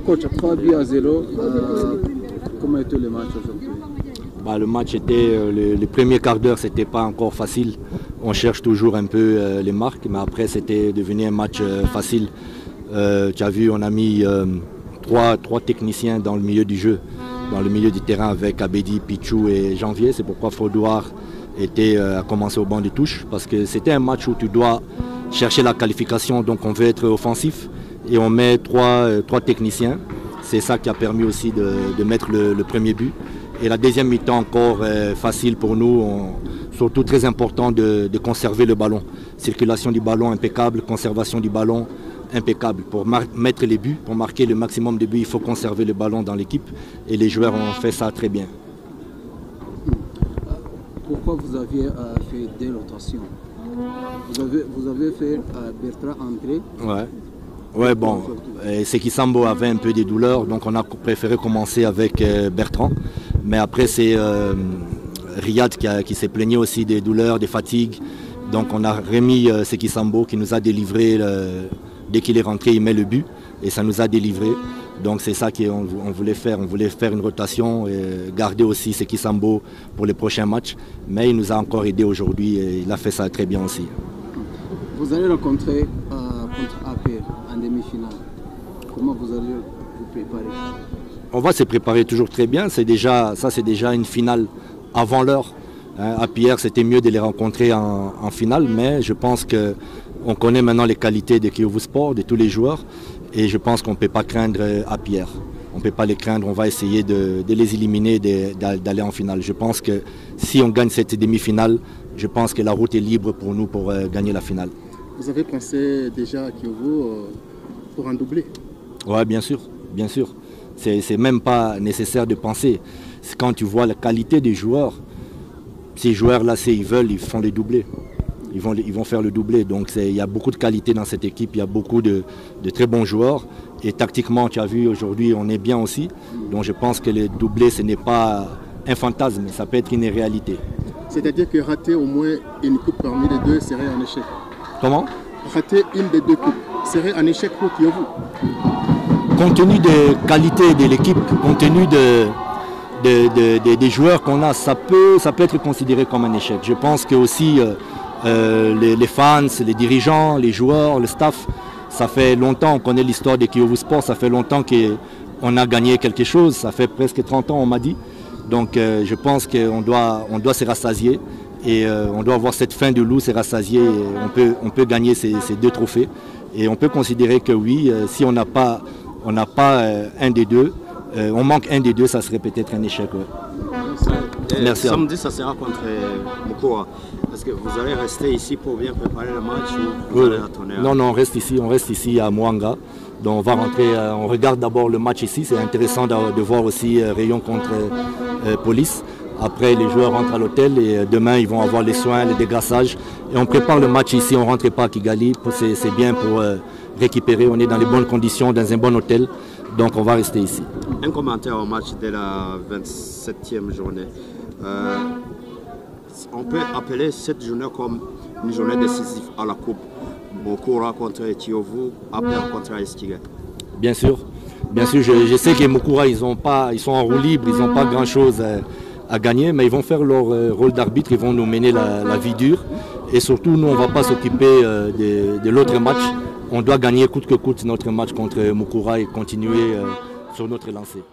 coach, 3-0, comment était le match aujourd'hui? Le match était, les premiers quarts d'heure, c'était pas encore facile. On cherche toujours un peu les marques, mais après c'était devenu un match facile. Tu as vu, on a mis trois techniciens dans le milieu du jeu, dans le milieu du terrain avec Abedi, Pichou et Janvier. C'est pourquoi Faudoir a commencé au banc de touche, parce que c'était un match où tu dois chercher la qualification, donc on veut être offensif et on met trois techniciens. C'est ça qui a permis aussi de mettre le premier but. Et la deuxième mi-temps encore facile pour nous, surtout très important de conserver le ballon. Circulation du ballon impeccable, conservation du ballon impeccable. Pour mettre les buts, pour marquer le maximum de buts, il faut conserver le ballon dans l'équipe et les joueurs ont fait ça très bien. Pourquoi vous aviez fait des rotations? Vous avez fait Bertrand entrer? Ouais, bon, Seki Sambo avait un peu des douleurs, donc on a préféré commencer avec Bertrand. Mais après, c'est Riyad qui s'est plaigné aussi des douleurs, des fatigues. Donc on a remis Seki Sambo qui nous a délivré, dès qu'il est rentré, il met le but et ça nous a délivré. Donc c'est ça qu'on voulait faire. On voulait faire une rotation et garder aussi Seki Sambo pour les prochains matchs. Mais il nous a encore aidé aujourd'hui et il a fait ça très bien aussi. Vous allez rencontrer contre APR en demi-finale. Comment vous allez vous préparer? On va se préparer toujours très bien. C'est déjà une finale avant l'heure. APR, c'était mieux de les rencontrer en finale, mais je pense qu'on connaît maintenant les qualités de Kiyovu Sport, de tous les joueurs, et je pense qu'on ne peut pas craindre APR. On ne peut pas les craindre, on va essayer de les éliminer, d'aller en finale. Je pense que si on gagne cette demi-finale, je pense que la route est libre pour nous pour gagner la finale. Vous avez pensé déjà à Kiyovu pour un doublé? Oui, bien sûr, bien sûr. C'est même pas nécessaire de penser. Quand tu vois la qualité des joueurs, ces joueurs-là, s'ils veulent, ils font les doublés. Ils vont faire le doublé. Donc il y a beaucoup de qualité dans cette équipe, il y a beaucoup de très bons joueurs. Et tactiquement, tu as vu, aujourd'hui, on est bien aussi. Donc je pense que le doublé, ce n'est pas un fantasme, ça peut être une réalité. C'est-à-dire que rater au moins une coupe parmi les deux serait un échec? Comment? Rater une des deux coupes serait un échec pour Kiyovu? Compte tenu des qualités de l'équipe, compte tenu des joueurs qu'on a, ça peut être considéré comme un échec. Je pense que aussi les fans, les dirigeants, les joueurs, le staff, ça fait longtemps, on connaît l'histoire de Kiyovu Sport, ça fait longtemps qu'on a gagné quelque chose, ça fait presque 30 ans on m'a dit. Donc je pense qu'on doit se rassasier et on doit avoir cette fin de loup, se rassasier, et on peut gagner ces deux trophées. Et on peut considérer que oui, si on n'a pas un des deux, on manque un des deux, ça serait peut-être un échec. Ouais. Merci. Samedi, ça sera contre Mukura. Est-ce que vous allez rester ici pour bien préparer le match ou vous allez retourner? Non, on reste ici à Mwanga. Donc on va rentrer, on regarde d'abord le match ici. C'est intéressant de voir aussi Rayon contre Police. Après, les joueurs rentrent à l'hôtel et demain, ils vont avoir les soins, les dégrassages. Et on prépare le match ici, on ne rentre pas à Kigali. C'est bien pour récupérer. On est dans les bonnes conditions, dans un bon hôtel. Donc on va rester ici. Un commentaire au match de la 27e journée. On peut appeler cette journée comme une journée décisive à la Coupe. Mukura contre Kiyovu, APR contre Esquiga. Bien sûr. Je sais que Mukura, ils sont en roue libre, ils n'ont pas grand-chose à gagner, mais ils vont faire leur rôle d'arbitre, ils vont nous mener la vie dure. Et surtout, nous, on ne va pas s'occuper de l'autre match. On doit gagner coûte que coûte notre match contre Mukura et continuer sur notre lancée.